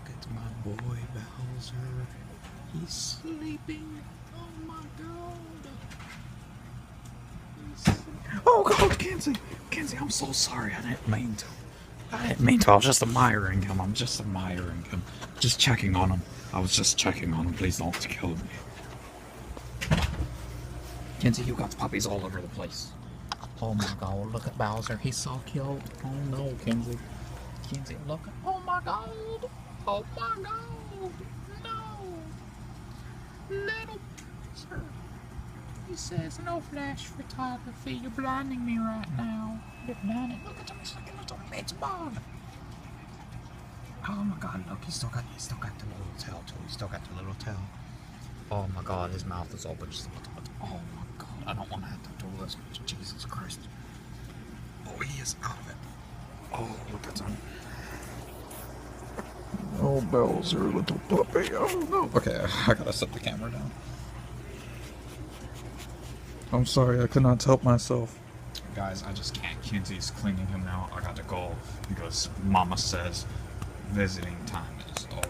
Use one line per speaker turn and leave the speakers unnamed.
at my boy Bowser. He's sleeping. Oh my god. Oh god, Kenzie! Kenzie, I'm so sorry. I didn't mean to. I was just admiring him. I'm just admiring him. Just checking on him. I was just checking on him. Please don't kill me. Kenzie, you got puppies all over the place. Oh my god, look at Bowser. He's so cute. Oh no, Kenzie. Kenzie, look. Oh my god. Oh my god. No. Little Bowser. He says no flash photography. You're blinding me right now. You're blinding. Look at him. He's like a little meatball. Oh my god, look. He's still got the little tail too. He's still got the little tail. Oh my god, his mouth is open just a little bit. Oh my god, I don't want to have to do this. Jesus Christ. Oh, he is out of it. Oh, look at him. Oh, Bowser, little puppy. Oh no. Okay, I gotta set the camera down. I'm sorry, I could not help myself. Guys, I just can't. Kenzie's cleaning him now. I got to go because Mama says visiting time is over.